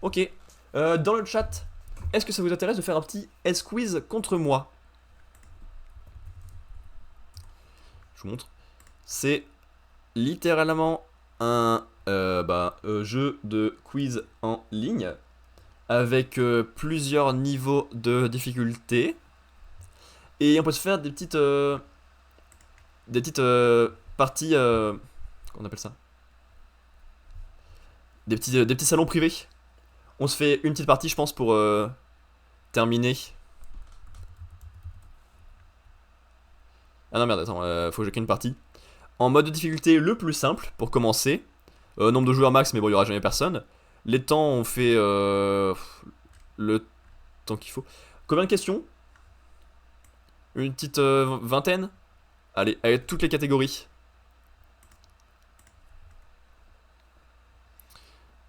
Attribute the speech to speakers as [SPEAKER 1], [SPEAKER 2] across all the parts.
[SPEAKER 1] Ok. Dans le chat, est-ce que ça vous intéresse de faire un petit S-Quiz contre moi? Je vous montre. C'est littéralement un jeu de quiz en ligne avec plusieurs niveaux de difficulté. Et on peut se faire des petites parties. Comment on appelle ça? Des petits salons privés. On se fait une petite partie, je pense, pour terminer. Ah non, merde, attends, faut que j'ai qu'une partie. En mode de difficulté le plus simple, pour commencer. Nombre de joueurs max, mais bon, il n'y aura jamais personne. Les temps, on fait le temps qu'il faut. Combien de questions? Une petite vingtaine? Allez, avec toutes les catégories.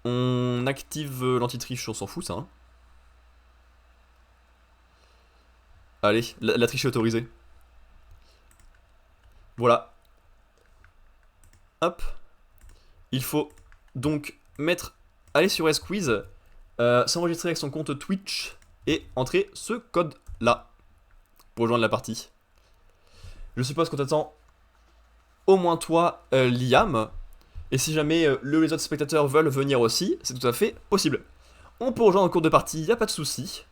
[SPEAKER 1] On active l'anti-triche, on s'en fout ça. Hein. Allez, la triche est autorisée. Voilà. Hop. Il faut donc aller sur S-Quiz, s'enregistrer avec son compte Twitch et entrer ce code là pour rejoindre la partie. Je suppose qu'on t'attend au moins toi, Liam. Et si jamais les autres spectateurs veulent venir aussi, c'est tout à fait possible. On peut rejoindre en cours de partie, y a pas de souci.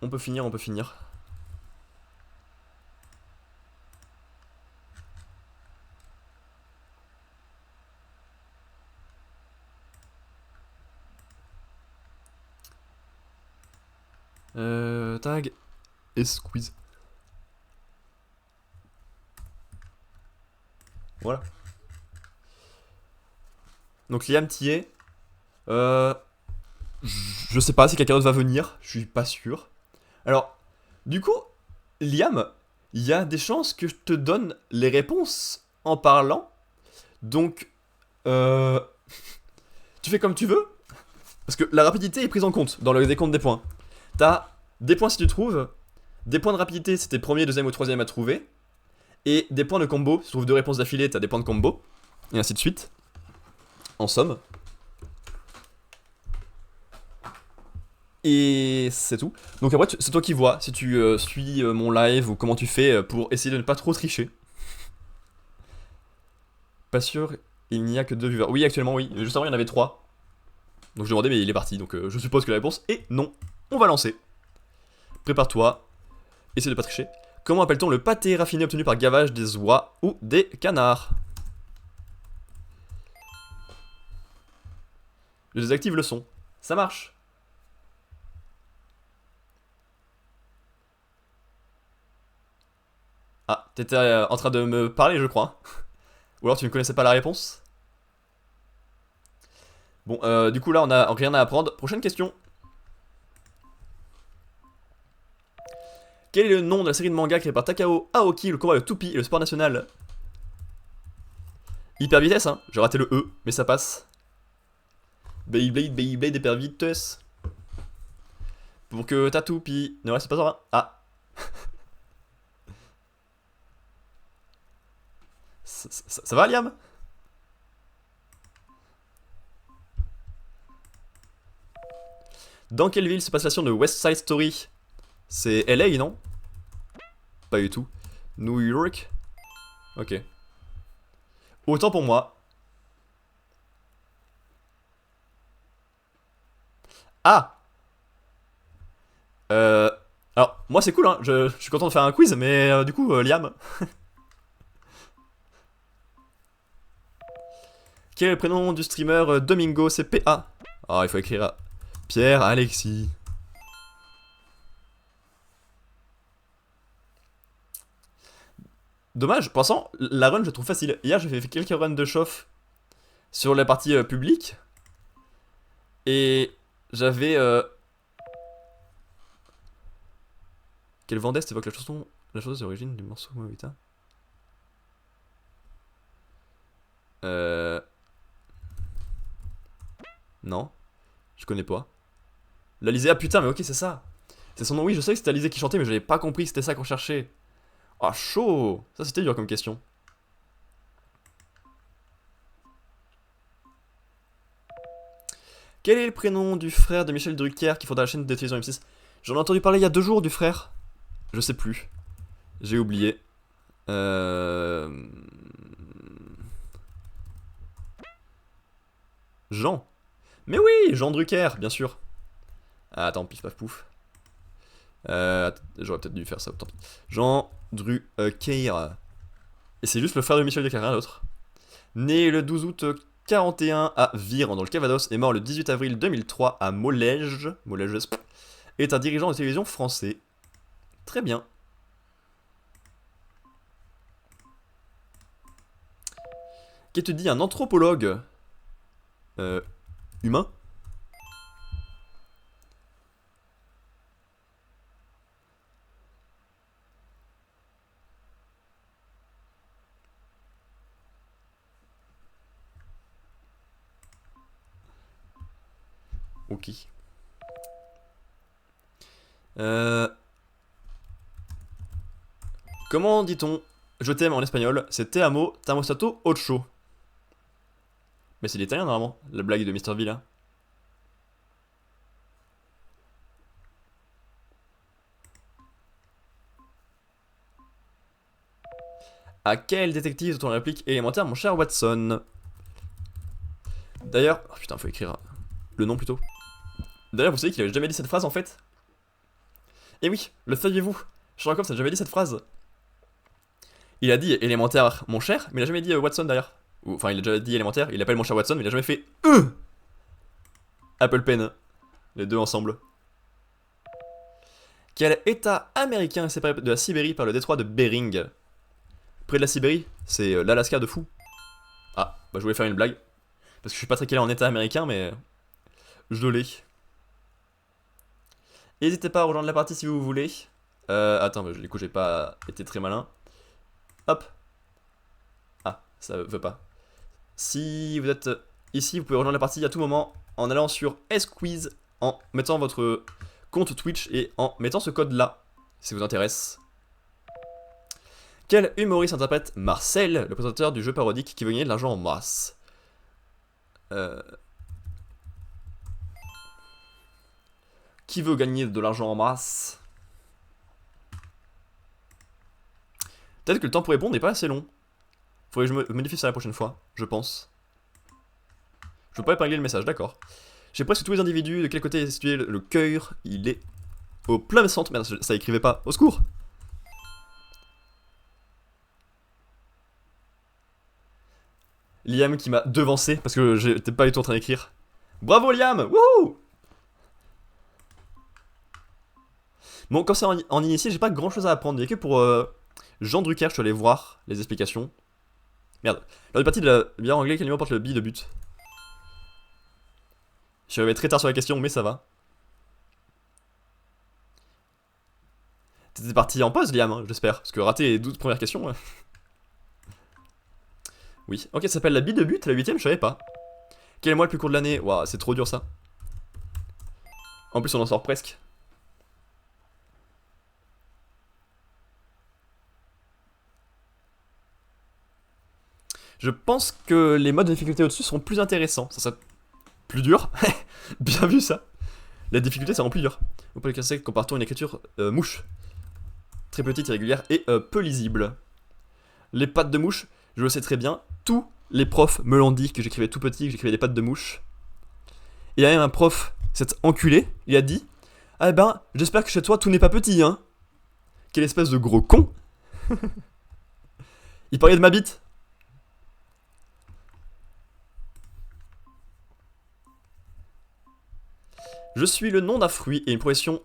[SPEAKER 1] On peut finir, on peut finir. Tag et squeeze. Voilà. Donc Liam, t'y es. Je sais pas si quelqu'un d'autre va venir, je suis pas sûr. Alors, du coup, Liam, il y a des chances que je te donne les réponses en parlant. Donc, tu fais comme tu veux. Parce que la rapidité est prise en compte dans le décompte des points. T'as des points si tu trouves, des points de rapidité si t'es premier, deuxième ou troisième à trouver, et des points de combo. Si tu trouves deux réponses d'affilée, t'as des points de combo, et ainsi de suite. En somme. Et c'est tout. Donc après, c'est toi qui vois si tu suis mon live ou comment tu fais pour essayer de ne pas trop tricher. Pas sûr, il n'y a que 2 viewers. Oui, actuellement, oui. Juste avant, il y en avait 3. Donc je demandais, mais il est parti. Donc je suppose que la réponse est non. On va lancer. Prépare-toi. Essaye de pas tricher. Comment appelle-t-on le pâté raffiné obtenu par gavage des oies ou des canards? Je désactive le son. Ça marche. Ah, t'étais en train de me parler, je crois. Ou alors tu ne connaissais pas la réponse? Bon, du coup là, on a rien à apprendre. Prochaine question. Quel est le nom de la série de manga créée par Takao Aoki, le combat de toupie et le sport national? Hyper vitesse, hein. J'ai raté le E, mais ça passe. Beyblade, Beyblade, hyper vitesse. Pour que ta toupie ne reste pas en vain. Ah. Ça va, Liam? Dans quelle ville se passe l'action de West Side Story? C'est LA, non? Pas du tout. New York? Ok. Autant pour moi. Ah! Alors, moi c'est cool, hein. Je suis content de faire un quiz, mais du coup, Liam. Quel est le prénom du streamer Domingo? C'est PA. Ah, il faut écrire Pierre Alexis. Dommage, pour l'instant, la run je trouve facile. Hier j'ai fait quelques runs de chauffe sur la partie publique. Et j'avais. Quel vent d'Est évoque la chanson d'origine du morceau Moabita? Non, je connais pas. L'Alizé, ah putain, mais ok, c'est ça. C'est son nom, oui, je sais que c'était Alizé qui chantait, mais j'avais pas compris que c'était ça qu'on cherchait. Ah, chaud. Ça, c'était dur comme question. Quel est le prénom du frère de Michel Drucker qui fonda la chaîne de télévision M6? J'en ai entendu parler il y a 2 jours du frère. Je sais plus. J'ai oublié. Jean. Mais oui, Jean Drucker, bien sûr. Ah, attends, pif paf pouf. J'aurais peut-être dû faire ça, tant pis. Jean Drucker. Et c'est juste le frère de Michel Drucker, rien d'autre. Né le 12 août 41 à Viran, dans le Calvados, et mort le 18 avril 2003 à Molège, est un dirigeant de télévision français. Très bien. Qu'est-ce que te dit un anthropologue humain? Ok. Comment dit-on je t'aime en espagnol? C'est te amo, tamosato, ocho. Mais c'est l'italien normalement, la blague de Mr. Villa. À quel détective doit-on la réplique élémentaire, mon cher Watson? D'ailleurs, oh putain, faut écrire le nom plutôt. D'ailleurs, vous savez qu'il avait jamais dit cette phrase en fait? Eh oui, le saviez-vous? Sherlock Holmes a jamais dit cette phrase. Il a dit élémentaire, mon cher, mais il a jamais dit Watson derrière. Enfin, il a déjà dit élémentaire, il appelle mon cher Watson, mais il a jamais fait Apple Pen. Les deux ensemble. Quel état américain est séparé de la Sibérie par le détroit de Bering? Près de la Sibérie, c'est l'Alaska de fou. Ah, bah je voulais faire une blague. Parce que je suis pas très calé en état américain, mais je l'ai. N'hésitez pas à rejoindre la partie si vous voulez. Attends, bah, du coup j'ai pas été très malin. Hop. Ah, ça veut pas. Si vous êtes ici, vous pouvez rejoindre la partie à tout moment en allant sur Squeeze, en mettant votre compte Twitch et en mettant ce code là, si ça vous intéresse. Quel humoriste interprète Marcel, le présentateur du jeu parodique qui veut gagner de l'argent en masse? Qui veut gagner de l'argent en masse? Peut-être que le temps pour répondre n'est pas assez long. Faudrait que je modifie ça la prochaine fois, je pense. Je veux pas épingler le message, d'accord. J'ai presque tous les individus. De quel côté est situé le cœur? Il est au plein centre. Merde, ça écrivait pas. Au secours! Liam qui m'a devancé parce que j'étais pas du tout en train d'écrire. Bravo Liam! Wouhou! Bon, comme c'est en initié, j'ai pas grand chose à apprendre. Il y a que pour Jean Drucker, je suis allé voir les explications. Merde. Lors du parti de la bière anglais, quel numéro porte le billet de but? Je suis arrivé très tard sur la question, mais ça va. T'étais parti en pause, Liam, hein, j'espère. Parce que rater les 12 premières questions. Oui. Ok, ça s'appelle la bille de but, la 8ème, je savais pas. Quel est le mois le plus court de l'année? Waouh, c'est trop dur ça. En plus, on en sort presque. Je pense que les modes de difficulté au-dessus seront plus intéressants. Ça sera plus dur. Bien vu ça. La difficulté seront plus dur. On peut les casser comparant une écriture mouche. Très petite, irrégulière et peu lisible. Les pattes de mouche, je le sais très bien. Tous les profs me l'ont dit que j'écrivais tout petit, que j'écrivais des pattes de mouche. Et il y a même un prof, cet enculé, il a dit: ah ben, j'espère que chez toi tout n'est pas petit, hein. Quelle espèce de gros con. Il parlait de ma bite. Je suis le nom d'un fruit et une profession.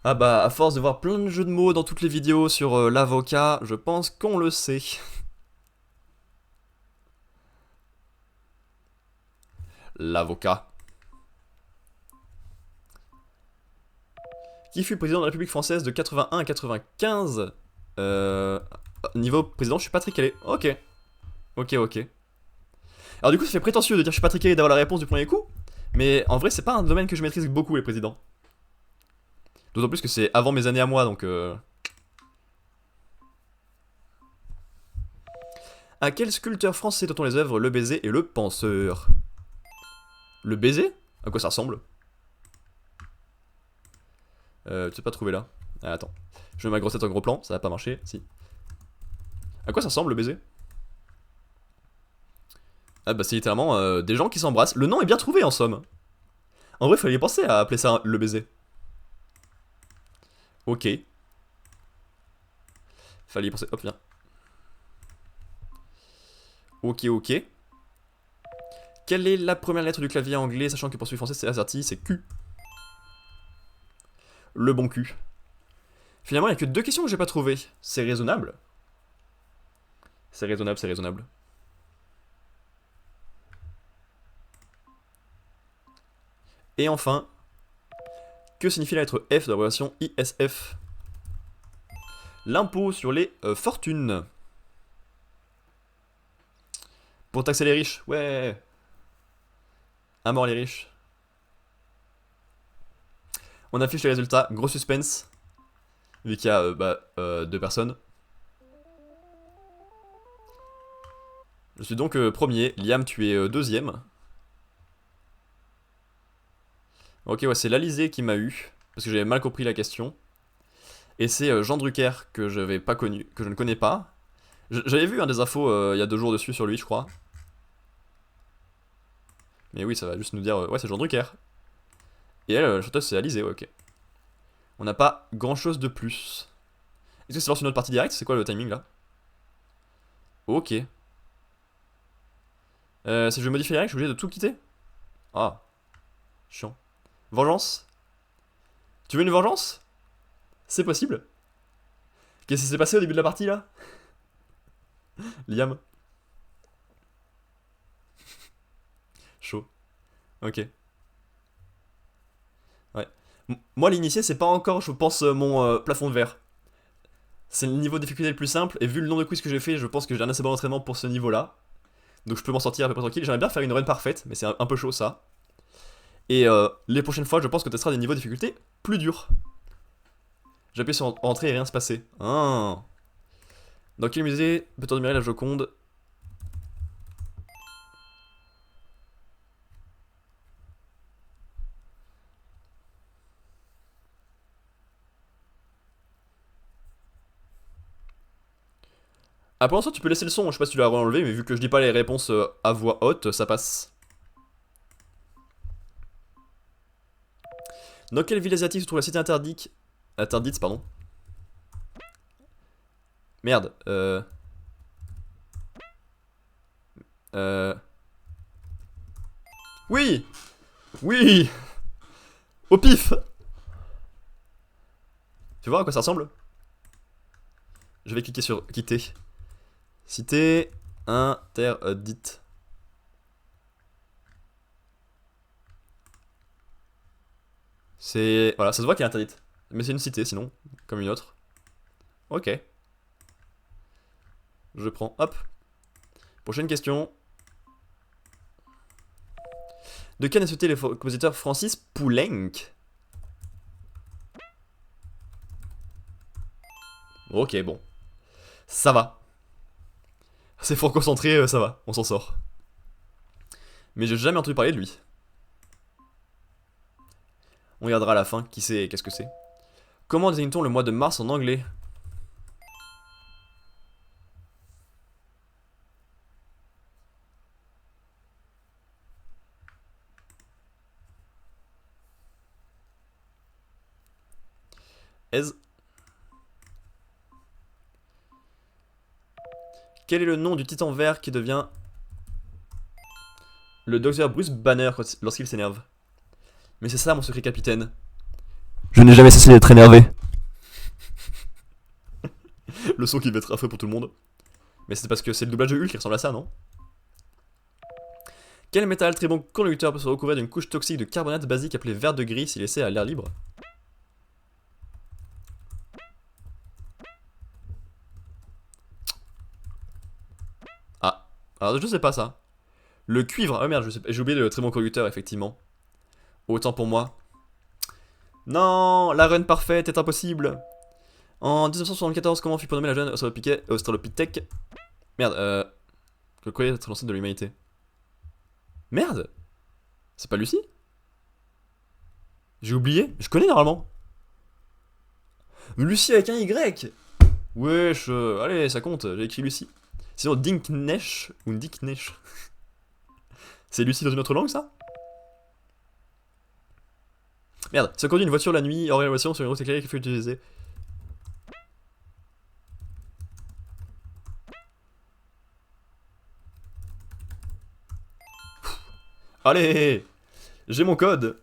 [SPEAKER 1] Ah bah, à force de voir plein de jeux de mots dans toutes les vidéos sur l'avocat, je pense qu'on le sait. L'avocat. Qui fut président de la République française de 81 à 95? Niveau président, je suis pas très calé. Ok. Ok. Alors du coup, ça fait prétentieux de dire que je suis pas très calé d'avoir la réponse du premier coup. Mais en vrai, c'est pas un domaine que je maîtrise beaucoup, les présidents. D'autant plus que c'est avant mes années à moi, donc... À quel sculpteur français doit-on les œuvres Le Baiser et Le Penseur? Le Baiser? À quoi ça ressemble? Tu sais pas trouver là. Ah, attends. Je mets ma grosse tête en gros plan, ça va pas marcher, si. À quoi ça ressemble le baiser? Ah bah c'est littéralement des gens qui s'embrassent. Le nom est bien trouvé en somme. En vrai, fallait y penser à appeler ça le baiser. Ok. Fallait y penser. Hop, viens. Ok, ok. Quelle est la première lettre du clavier anglais, sachant que pour celui français c'est asserti, c'est Q. Le bon cul. Finalement, il n'y a que 2 questions que j'ai pas trouvées. C'est raisonnable. C'est raisonnable, c'est raisonnable. Et enfin, que signifie la lettre F de la relation ISF? L'impôt sur les fortunes. Pour taxer les riches, ouais. À mort les riches. On affiche les résultats, gros suspense. Vu qu'il y a 2 personnes. Je suis donc premier, Liam tu es deuxième. Ok, ouais, c'est l'Alizé qui m'a eu, parce que j'avais mal compris la question. Et c'est Jean Drucker que je n'avais pas connu, que je ne connais pas. J'avais vu des infos il y a 2 jours dessus sur lui, je crois. Mais oui, ça va juste nous dire, ouais, c'est Jean Drucker. Et elle, la chanteuse, c'est Alizé, ouais, ok. On n'a pas grand chose de plus. Est-ce que c'est lance une autre partie directe? C'est quoi le timing là? Ok. Si je veux modifier les règles, je suis obligé de tout quitter? Ah, chiant. Vengeance? Tu veux une vengeance? C'est possible? Qu'est-ce qui s'est passé au début de la partie là? Liam? Chaud. Ok. Ouais. Moi, l'initié, c'est pas encore, je pense, mon plafond de verre. C'est le niveau de difficulté le plus simple, et vu le nombre de quiz que j'ai fait, je pense que j'ai un assez bon entraînement pour ce niveau-là. Donc je peux m'en sortir à peu près tranquille. J'aimerais bien faire une run parfaite, mais c'est un peu chaud ça. Et les prochaines fois, je pense que tu seras des niveaux de difficulté plus durs. J'appuie sur entrée et rien se passer. Ah. Dans quel musée peut-on admirer la Joconde? Ah, pour l'instant, tu peux laisser le son, je sais pas si tu l'as enlevé, mais vu que je dis pas les réponses à voix haute, ça passe. Dans quelle ville asiatique se trouve la cité interdite? Interdite, pardon. Merde, Oui! Oui! Au pif! Tu vois à quoi ça ressemble? Je vais cliquer sur quitter. Cité interdite. C'est... Voilà, ça se voit qu'elle est interdite. Mais c'est une cité sinon, comme une autre. Ok. Je prends, hop. Prochaine question. De quelle nationalité le compositeur Francis Poulenc? Ok, bon. Ça va. C'est fort concentré, ça va, on s'en sort. Mais j'ai jamais entendu parler de lui. On regardera à la fin, qui sait, qu'est-ce que c'est. Comment désigne-t-on le mois de mars en anglais? Ez. Quel est le nom du titan vert qui devient le docteur Bruce Banner lorsqu'il s'énerve? Mais c'est ça mon secret capitaine. Je n'ai jamais cessé d'être énervé. Le son qui va être affreux pour tout le monde. Mais c'est parce que c'est le doublage de Hulk qui ressemble à ça, non? Quel métal très bon conducteur peut se recouvrir d'une couche toxique de carbonate basique appelée verre de gris s'il est laissé à l'air libre? Ah, alors je sais pas ça. Le cuivre, oh merde, j'ai oublié le très bon conducteur, effectivement. Autant pour moi. Non, la run parfaite est impossible. En 1974, comment fut prénommée la jeune Australopithèque? Merde, le courrier d'être l'ancêtre de l'humanité. Merde. C'est pas Lucie? J'ai oublié. Je connais normalement. Lucie avec un Y. Wesh, allez, ça compte, j'ai écrit Lucie. Sinon, Dinknesh ou Dinknesh. C'est Lucie dans une autre langue, ça? Merde, ça conduit une voiture la nuit, hors évaluation sur une route éclairée qui fut utilisée. Allez, j'ai mon code.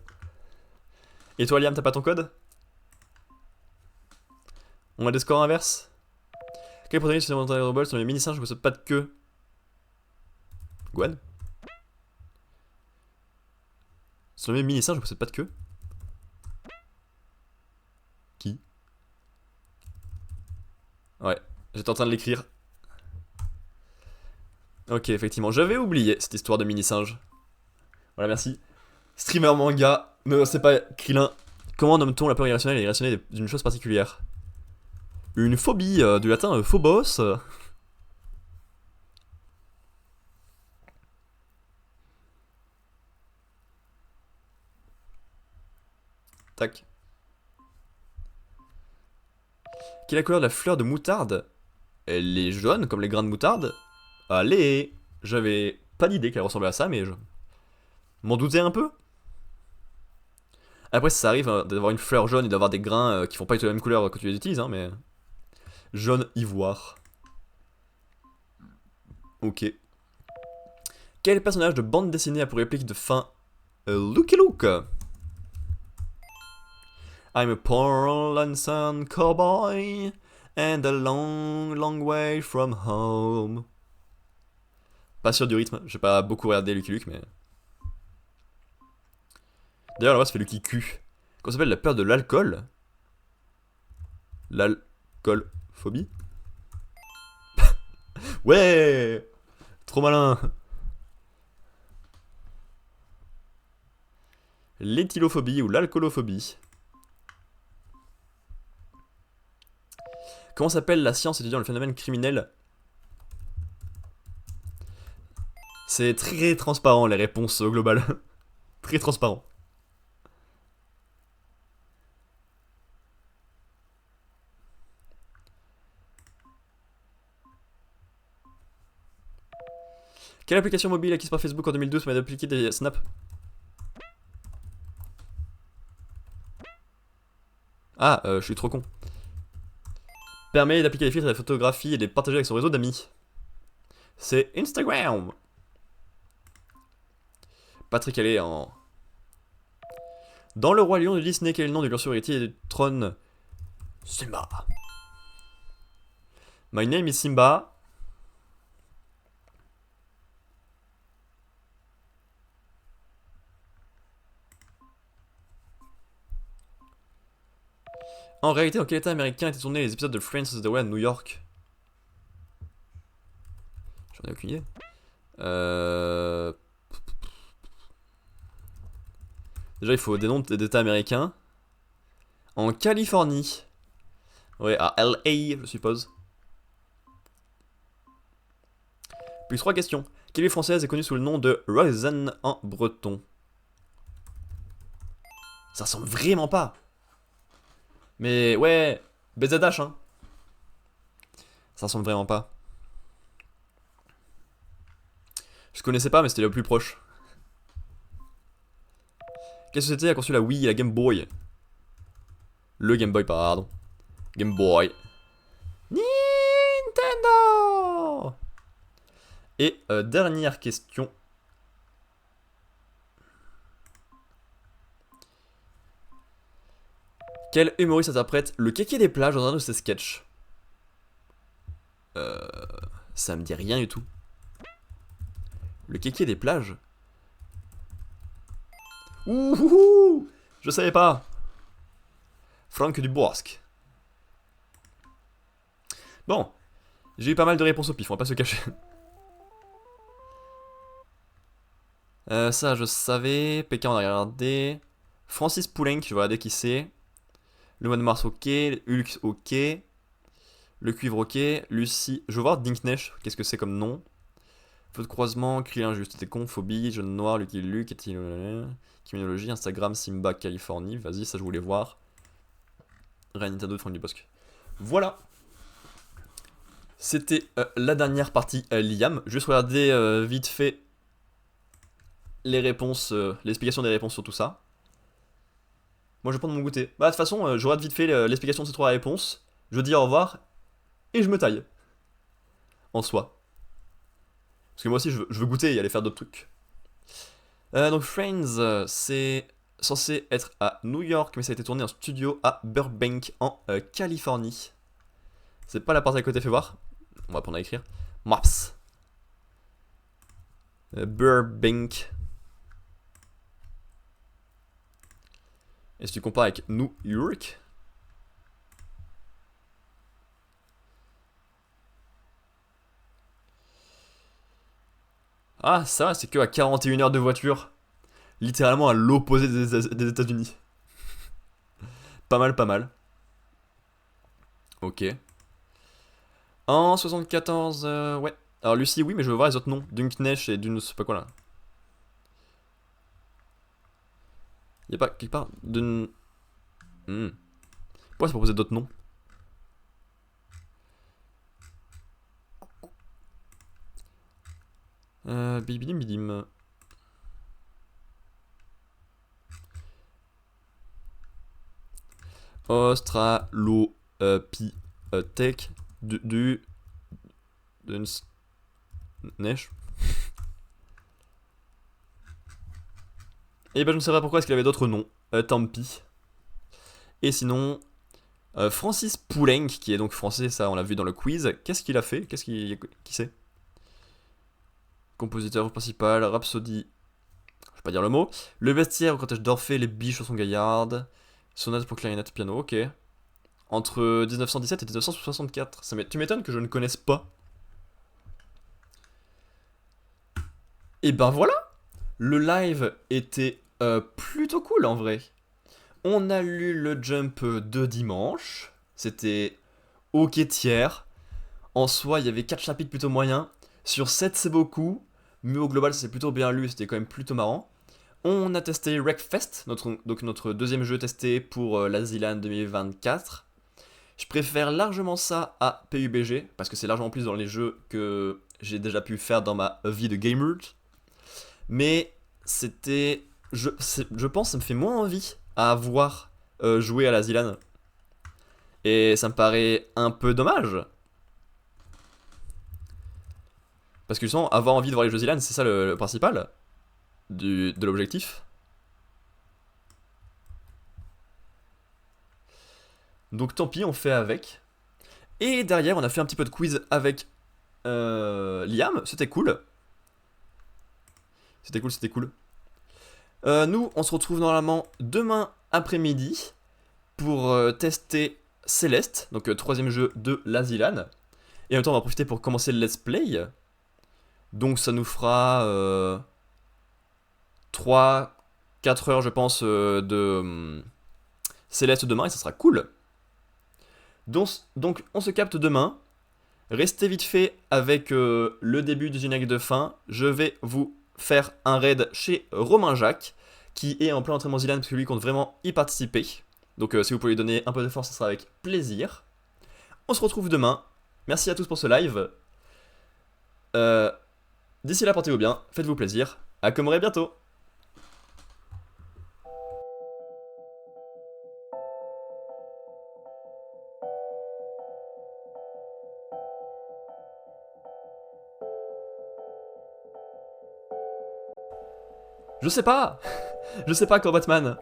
[SPEAKER 1] Et toi, Liam, t'as pas ton code? On a des scores inverses. Quel protagoniste sur Montagne Robol sont les mini-singes qui ne possèdent pas de queue? Gwen? Sont les mini-singes qui ne possèdent pas de queue? Qui? Ouais, j'étais en train de l'écrire. Ok, effectivement, j'avais oublié cette histoire de mini-singe. Voilà, merci. Streamer manga, ne c'est pas Krillin. Comment nomme-t-on la peur irrationnelle et irrationnelle d'une chose particulière? Une phobie, du latin phobos. Tac. Quelle est la couleur de la fleur de moutarde? Elle est jaune comme les grains de moutarde. Allez, j'avais pas d'idée qu'elle ressemblait à ça, mais je m'en doutais un peu. Après, ça arrive d'avoir une fleur jaune et d'avoir des grains qui font pas du tout la même couleur quand tu les utilises, hein, mais... Jaune ivoire. Ok. Quel personnage de bande dessinée a pour réplique de fin Lucky Luke? I'm a poor lonesome cowboy and a long, long way from home. Pas sûr du rythme, j'ai pas beaucoup regardé Lucky Luke, mais... D'ailleurs, là-bas, ça fait Lucky Q. Comment s'appelle la peur de l'alcool? L'alcoolphobie? Ouais! Trop malin! L'éthylophobie ou l'alcoolophobie. Comment s'appelle la science étudiant le phénomène criminel? C'est très transparent les réponses au global. Très transparent. Quelle application mobile acquise par Facebook en 2012 permet d'appliquer des snaps? Ah, je suis trop con. Permet d'appliquer des filtres et des photographies et de les partager avec son réseau d'amis. C'est Instagram. Patrick Allais en... Dans Le Roi Lion de Disney, quel est le nom du berceau héritier du trône? Simba. My name is Simba. En réalité, dans quel état américain étaient tournés les épisodes de Friends of the Way à New York? J'en ai aucune idée. Déjà, il faut des noms d'états américains. En Californie. Ouais, à LA, je suppose. Plus 3 questions. Quelle ville française est connue sous le nom de Rosen en breton? Ça ressemble vraiment pas. Mais ouais, BZH, hein. Ça ressemble vraiment pas. Je connaissais pas, mais c'était le plus proche. Quelle société a conçu la Wii et la Game Boy? Le Game Boy, pardon. Game Boy. Nintendo. Et dernière question. Quel humoriste interprète le kéké des plages dans un de ses sketchs? Ça me dit rien du tout. Le kéké des plages? Ouhouhou! Je savais pas. Franck Dubosc. Bon. J'ai eu pas mal de réponses au pif, on va pas se cacher. Ça je savais. Pékin on a regardé. Francis Poulenc, je vais regarder qui c'est. Le mois de mars, ok. Hulk, ok. Le cuivre, ok. Lucie. Je veux voir Dinknesh, qu'est-ce que c'est comme nom. Feu de croisement, cri injuste, t'es con, phobie, jeune noir, Lucky Luke, criminologie, Instagram, Simba, Californie. Vas-y, ça je voulais voir. Rien Nintendo de Franck Dubosc. Voilà. C'était la dernière partie Liam. Juste regarder vite fait les réponses, l'explication des réponses sur tout ça. Moi je vais prendre mon goûter. Bah de toute façon, je regarde vite fait l'explication de ces trois réponses. Je dis au revoir et je me taille. En soi. Parce que moi aussi je veux goûter et aller faire d'autres trucs. Donc Friends, c'est censé être à New York, mais ça a été tourné en studio à Burbank en Californie. C'est pas la partie à côté, fais voir. On va prendre à écrire. Maps. Burbank. Et si tu compares avec New York. Ah, ça, c'est que à 41 heures de voiture. Littéralement à l'opposé des États-Unis. Pas mal, pas mal. Ok. En 74, ouais. Alors Lucie, oui, mais je veux voir les autres noms. Dunknesh et Dune, c'est pas quoi là. Y'a pas quelque part Dun. Pourquoi c'est proposé d'autres noms? Bibidim bidim. Australopithèque du neige. Et ben je ne sais pas pourquoi est-ce qu'il avait d'autres noms. Tant pis. Et sinon, Francis Poulenc, qui est donc français, ça on l'a vu dans le quiz. Qu'est-ce qu'il a fait? Qui c'est? Compositeur principal, Rhapsody. Je vais pas dire le mot. Le bestiaire au cortège d'Orphée, les biches au son gaillarde. Sonate pour clarinette, piano, ok. Entre 1917 et 1964. Tu m'étonnes que je ne connaisse pas. Et ben voilà. Le live était plutôt cool en vrai. On a lu le jump de dimanche. C'était ok tiers. En soi, il y avait 4 chapitres plutôt moyens. Sur 7, c'est beaucoup. Mais au global, c'est plutôt bien lu. C'était quand même plutôt marrant. On a testé Wreckfest, notre deuxième jeu testé pour la Zilan 2024. Je préfère largement ça à PUBG, parce que c'est largement plus dans les jeux que j'ai déjà pu faire dans ma vie de gamer. Mais c'était... Je pense que ça me fait moins envie à avoir joué à la Zilan. Et ça me paraît un peu dommage. Parce que justement, avoir envie de voir les jeux Zilan, c'est ça le principal de l'objectif. Donc tant pis, on fait avec. Et derrière, on a fait un petit peu de quiz avec Liam, c'était cool. C'était cool. Nous, on se retrouve normalement demain après-midi pour tester Céleste, donc troisième jeu de la Zilan. Et en même temps, on va profiter pour commencer le let's play. Donc ça nous fera 3-4 heures, je pense, de Céleste demain, et ça sera cool. Donc on se capte demain. Restez vite fait avec le début du générique de fin. Je vais vous faire un raid chez Romain Jacques, qui est en plein entraînement Zilan, parce que lui compte vraiment y participer. Donc si vous pouvez lui donner un peu de force, ça sera avec plaisir. On se retrouve demain. Merci à tous pour ce live. D'ici là, portez-vous bien, faites-vous plaisir. À Comoré bientôt. Je sais pas, Batman.